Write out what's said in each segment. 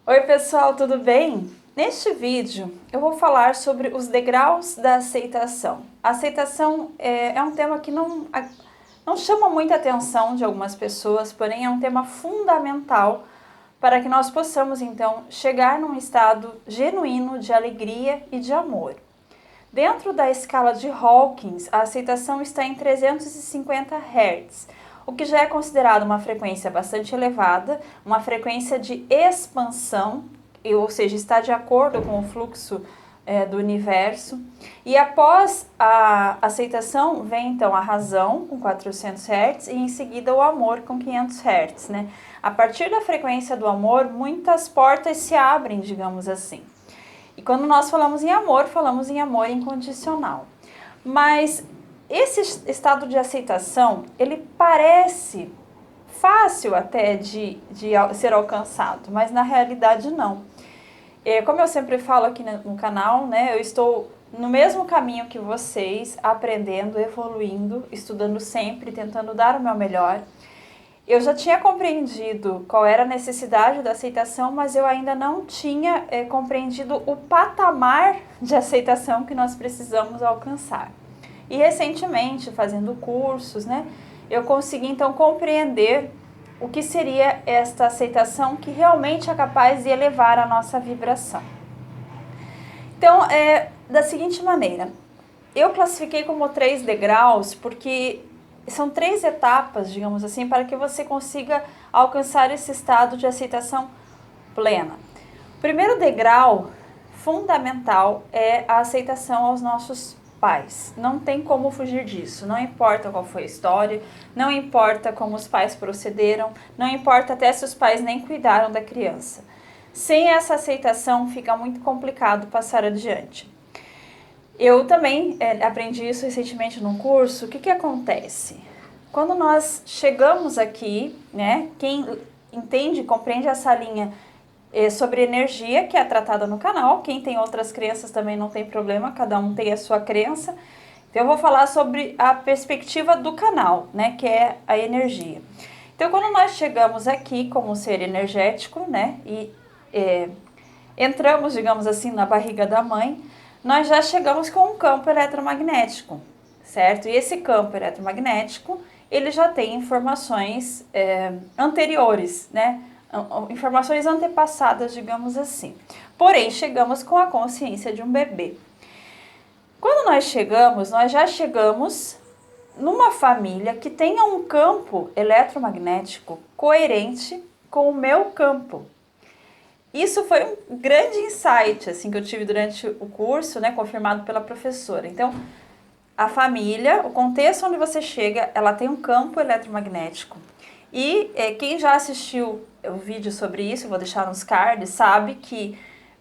Oi pessoal, tudo bem? Neste vídeo eu vou falar sobre os degraus da aceitação. A aceitação é um tema que não chama muita atenção de algumas pessoas, porém é um tema fundamental para que nós possamos então chegar num estado genuíno de alegria e de amor. Dentro da escala de Hawkins, a aceitação está em 350 Hz, o que já é considerado uma frequência bastante elevada, uma frequência de expansão, ou seja, está de acordo com o fluxo do universo. E após a aceitação vem então a razão com 400 Hz e em seguida o amor com 500 Hz. Né? A partir da frequência do amor, muitas portas se abrem, digamos assim. E quando nós falamos em amor incondicional. Mas esse estado de aceitação, ele parece fácil até de ser alcançado, mas na realidade não. Como eu sempre falo aqui no canal, né, eu estou no mesmo caminho que vocês, aprendendo, evoluindo, estudando sempre, tentando dar o meu melhor. Eu já tinha compreendido qual era a necessidade da aceitação, mas eu ainda não tinha compreendido o patamar de aceitação que nós precisamos alcançar. E recentemente, fazendo cursos, né, eu consegui então compreender o que seria esta aceitação que realmente é capaz de elevar a nossa vibração. Então, da seguinte maneira, eu classifiquei como 3 degraus porque são 3 etapas, digamos assim, para que você consiga alcançar esse estado de aceitação plena. O primeiro degrau fundamental é a aceitação aos nossos pais. Não tem como fugir disso, não importa qual foi a história, não importa como os pais procederam, não importa até se os pais nem cuidaram da criança. Sem essa aceitação fica muito complicado passar adiante. Eu também aprendi isso recentemente num curso. O que acontece? Quando nós chegamos aqui, né, quem entende, compreende essa linha sobre energia, que é tratada no canal, quem tem outras crenças também não tem problema, cada um tem a sua crença. Então eu vou falar sobre a perspectiva do canal, né, que é a energia. Então quando nós chegamos aqui como ser energético, né, e entramos, digamos assim, na barriga da mãe, nós já chegamos com um campo eletromagnético, certo? E esse campo eletromagnético, ele já tem informações anteriores, né? Informações antepassadas, digamos assim. Porém, chegamos com a consciência de um bebê. Quando nós já chegamos numa família que tenha um campo eletromagnético coerente com o meu campo. Isso foi um grande insight assim, que eu tive durante o curso, né, confirmado pela professora. Então, a família, o contexto onde você chega, ela tem um campo eletromagnético. E quem já assistiu o vídeo sobre isso, vou deixar nos cards, sabe que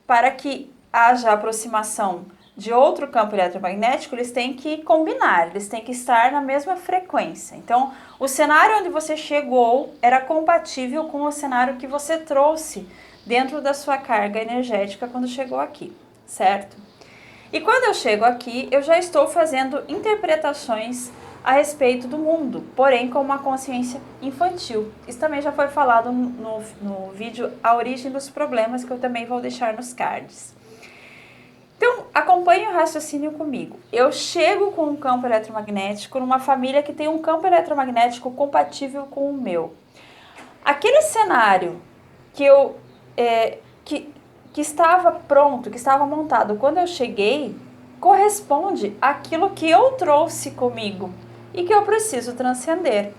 para que haja aproximação de outro campo eletromagnético, eles têm que combinar, eles têm que estar na mesma frequência. Então, o cenário onde você chegou era compatível com o cenário que você trouxe dentro da sua carga energética quando chegou aqui, certo? E quando eu chego aqui, eu já estou fazendo interpretações a respeito do mundo, porém com uma consciência infantil. Isso também já foi falado no vídeo A Origem dos Problemas, que eu também vou deixar nos cards. Então, acompanhe o raciocínio comigo. Eu chego com um campo eletromagnético numa família que tem um campo eletromagnético compatível com o meu. Aquele cenário que estava pronto, que estava montado quando eu cheguei, corresponde àquilo que eu trouxe comigo e que eu preciso transcender.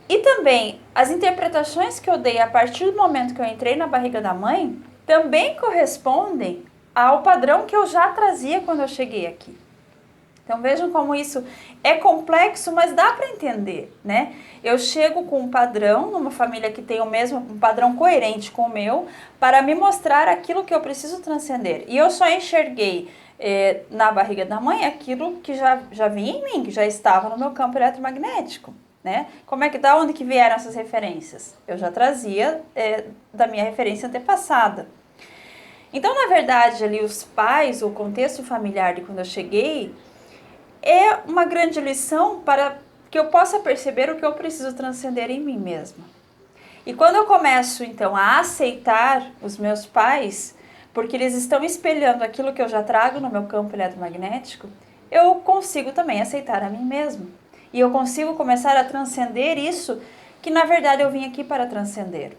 E também, as interpretações que eu dei a partir do momento que eu entrei na barriga da mãe, também correspondem ao padrão que eu já trazia quando eu cheguei aqui. Então vejam como isso é complexo, mas dá para entender, né? Eu chego com um padrão, numa família que tem um padrão coerente com o meu, para me mostrar aquilo que eu preciso transcender. E eu só enxerguei na barriga da mãe aquilo que já vinha em mim, que já estava no meu campo eletromagnético, né? Da onde que vieram essas referências? Eu já trazia da minha referência antepassada. Então, na verdade, ali os pais, o contexto familiar de quando eu cheguei, é uma grande lição para que eu possa perceber o que eu preciso transcender em mim mesma. E quando eu começo, então, a aceitar os meus pais, porque eles estão espelhando aquilo que eu já trago no meu campo eletromagnético, eu consigo também aceitar a mim mesmo. E eu consigo começar a transcender isso que, na verdade, eu vim aqui para transcender.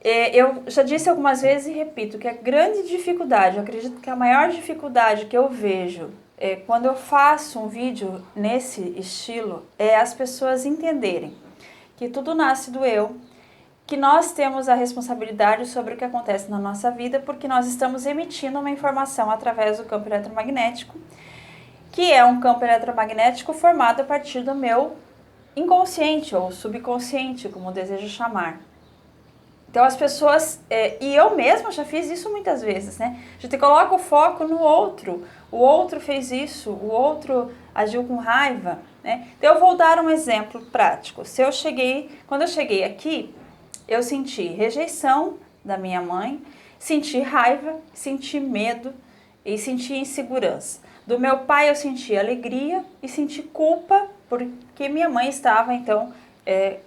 Eu já disse algumas vezes e repito que a grande dificuldade, eu acredito que a maior dificuldade que eu vejo quando eu faço um vídeo nesse estilo é as pessoas entenderem que tudo nasce do eu, que nós temos a responsabilidade sobre o que acontece na nossa vida porque nós estamos emitindo uma informação através do campo eletromagnético, que é um campo eletromagnético formado a partir do meu inconsciente ou subconsciente, como desejo chamar. Então as pessoas, e eu mesma já fiz isso muitas vezes, né? A gente coloca o foco no outro, o outro fez isso, o outro agiu com raiva, né? Então eu vou dar um exemplo prático. Quando eu cheguei aqui, eu senti rejeição da minha mãe, senti raiva, senti medo e senti insegurança. Do meu pai eu senti alegria e senti culpa porque minha mãe estava então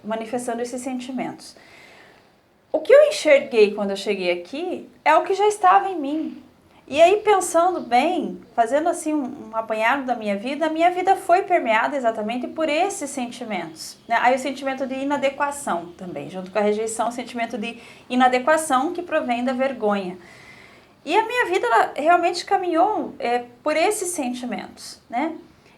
manifestando esses sentimentos. O que eu enxerguei quando eu cheguei aqui é o que já estava em mim. E aí, pensando bem, fazendo assim um apanhado da minha vida foi permeada exatamente por esses sentimentos, né? Aí o sentimento de inadequação também, junto com a rejeição, o sentimento de inadequação que provém da vergonha. E a minha vida ela realmente caminhou por esses sentimentos, né?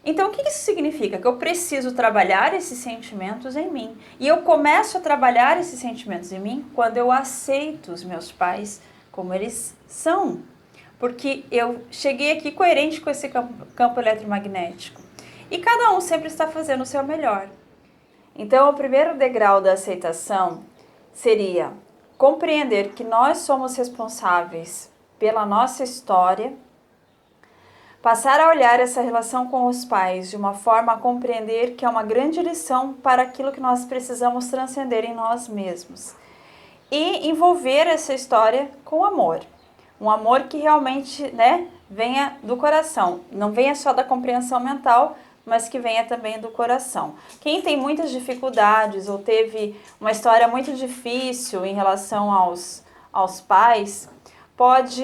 Então, o que isso significa? Que eu preciso trabalhar esses sentimentos em mim. E eu começo a trabalhar esses sentimentos em mim quando eu aceito os meus pais como eles são. Porque eu cheguei aqui coerente com esse campo eletromagnético. E cada um sempre está fazendo o seu melhor. Então, o primeiro degrau da aceitação seria compreender que nós somos responsáveis pela nossa história, passar a olhar essa relação com os pais de uma forma a compreender que é uma grande lição para aquilo que nós precisamos transcender em nós mesmos. E envolver essa história com amor. Um amor que realmente, né, venha do coração. Não venha só da compreensão mental, mas que venha também do coração. Quem tem muitas dificuldades ou teve uma história muito difícil em relação aos pais, pode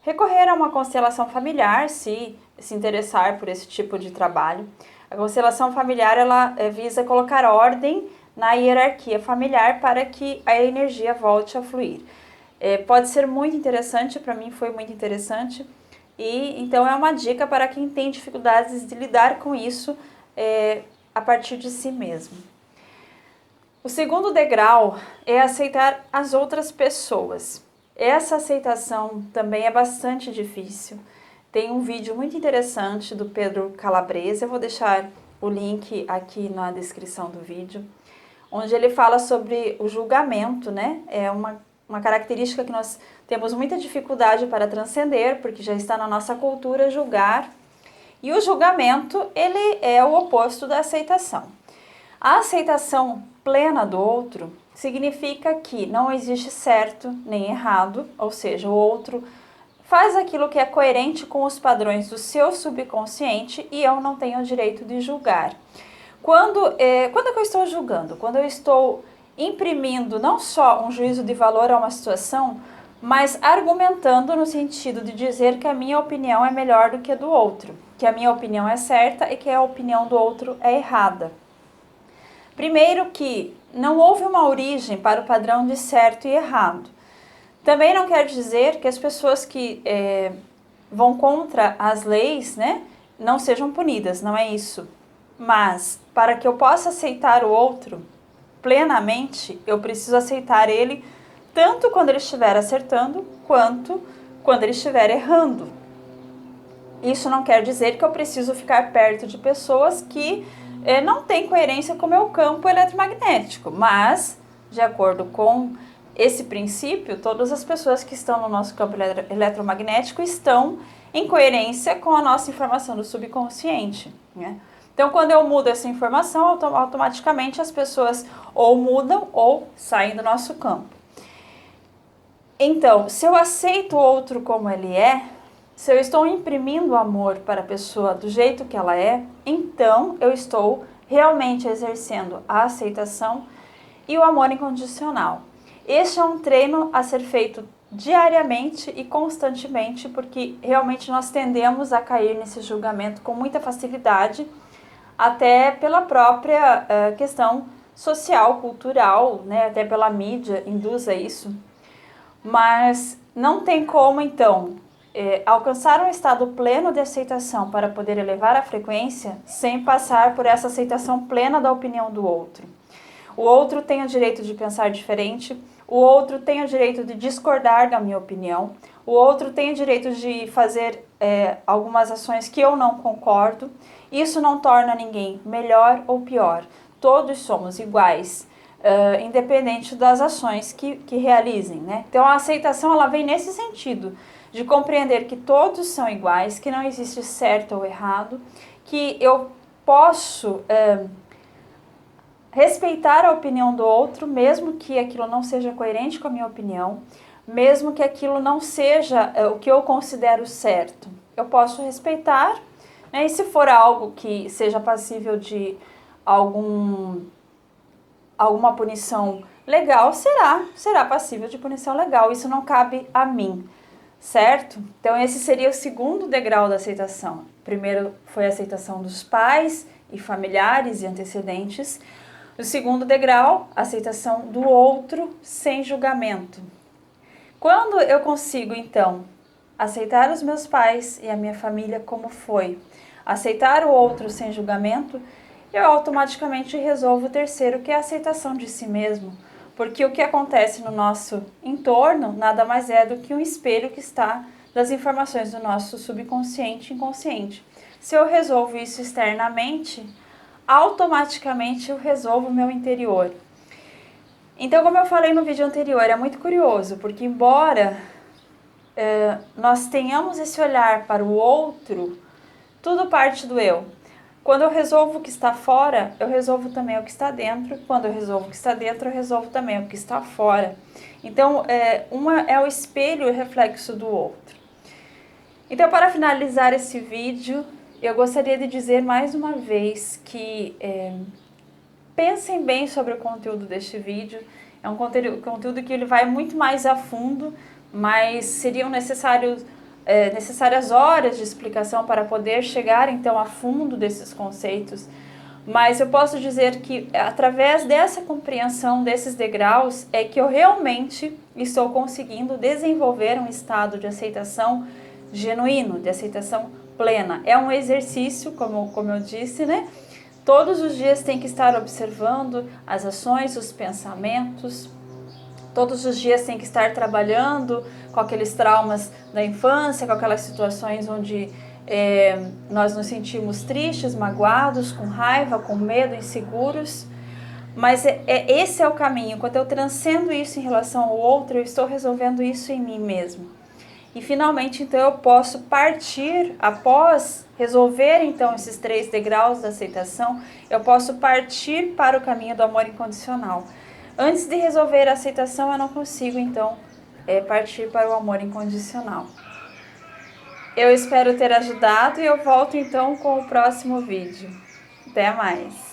recorrer a uma constelação familiar, se interessar por esse tipo de trabalho. A constelação familiar ela visa colocar ordem na hierarquia familiar para que a energia volte a fluir. Pode ser muito interessante, para mim foi muito interessante, e então é uma dica para quem tem dificuldades de lidar com isso a partir de si mesmo. O segundo degrau é aceitar as outras pessoas. Essa aceitação também é bastante difícil. Tem um vídeo muito interessante do Pedro Calabrese, eu vou deixar o link aqui na descrição do vídeo, onde ele fala sobre o julgamento, né? É uma característica que nós temos muita dificuldade para transcender, porque já está na nossa cultura julgar. E o julgamento, ele é o oposto da aceitação. A aceitação plena do outro significa que não existe certo nem errado, ou seja, o outro faz aquilo que é coerente com os padrões do seu subconsciente e eu não tenho o direito de julgar. Quando é que eu estou julgando? Quando eu estou imprimindo não só um juízo de valor a uma situação, mas argumentando no sentido de dizer que a minha opinião é melhor do que a do outro, que a minha opinião é certa e que a opinião do outro é errada. Primeiro que não houve uma origem para o padrão de certo e errado. Também não quer dizer que as pessoas que vão contra as leis, né, não sejam punidas, não é isso. Mas para que eu possa aceitar o outro plenamente, eu preciso aceitar ele tanto quando ele estiver acertando, quanto quando ele estiver errando. Isso não quer dizer que eu preciso ficar perto de pessoas que não têm coerência com o meu campo eletromagnético, mas, de acordo com esse princípio, todas as pessoas que estão no nosso campo eletromagnético estão em coerência com a nossa informação do subconsciente, né? Então, quando eu mudo essa informação, automaticamente as pessoas ou mudam ou saem do nosso campo. Então, se eu aceito o outro como ele é, se eu estou imprimindo amor para a pessoa do jeito que ela é, então eu estou realmente exercendo a aceitação e o amor incondicional. Este é um treino a ser feito diariamente e constantemente, porque realmente nós tendemos a cair nesse julgamento com muita facilidade, até pela própria questão social, cultural, né? Até pela mídia induz a isso. Mas não tem como, então, alcançar um estado pleno de aceitação para poder elevar a frequência sem passar por essa aceitação plena da opinião do outro. O outro tem o direito de pensar diferente, o outro tem o direito de discordar da minha opinião, o outro tem o direito de fazer algumas ações que eu não concordo. Isso não torna ninguém melhor ou pior. Todos somos iguais, independente das ações que realizem, né? Então a aceitação ela vem nesse sentido, de compreender que todos são iguais, que não existe certo ou errado, que eu posso respeitar a opinião do outro, mesmo que aquilo não seja coerente com a minha opinião, mesmo que aquilo não seja o que eu considero certo. Eu posso respeitar, né? E se for algo que seja passível de alguma punição legal, será passível de punição legal. Isso não cabe a mim, certo? Então esse seria o segundo degrau da aceitação. Primeiro foi a aceitação dos pais e familiares e antecedentes. O segundo degrau, a aceitação do outro sem julgamento. Quando eu consigo, então, aceitar os meus pais e a minha família como foi, aceitar o outro sem julgamento, eu automaticamente resolvo o terceiro, que é a aceitação de si mesmo. Porque o que acontece no nosso entorno nada mais é do que um espelho que está das informações do nosso subconsciente e inconsciente. Se eu resolvo isso externamente, automaticamente eu resolvo o meu interior. Então, como eu falei no vídeo anterior, é muito curioso, porque embora nós tenhamos esse olhar para o outro, tudo parte do eu. Quando eu resolvo o que está fora, eu resolvo também o que está dentro. Quando eu resolvo o que está dentro, eu resolvo também o que está fora. Então, uma é o espelho e o reflexo do outro. Então, para finalizar esse vídeo, eu gostaria de dizer mais uma vez que pensem bem sobre o conteúdo deste vídeo. É um conteúdo que ele vai muito mais a fundo, mas seriam necessárias horas de explicação para poder chegar então a fundo desses conceitos. Mas eu posso dizer que através dessa compreensão desses degraus é que eu realmente estou conseguindo desenvolver um estado de aceitação genuíno, de aceitação plena. É um exercício, como eu disse, né? Todos os dias tem que estar observando as ações, os pensamentos. Todos os dias tem que estar trabalhando com aqueles traumas da infância, com aquelas situações onde nós nos sentimos tristes, magoados, com raiva, com medo, inseguros. Mas esse é o caminho. Quando eu transcendo isso em relação ao outro, eu estou resolvendo isso em mim mesmo. E finalmente, então, eu posso partir, após resolver, então, esses 3 degraus da aceitação, eu posso partir para o caminho do amor incondicional. Antes de resolver a aceitação, eu não consigo, então, partir para o amor incondicional. Eu espero ter ajudado e eu volto, então, com o próximo vídeo. Até mais!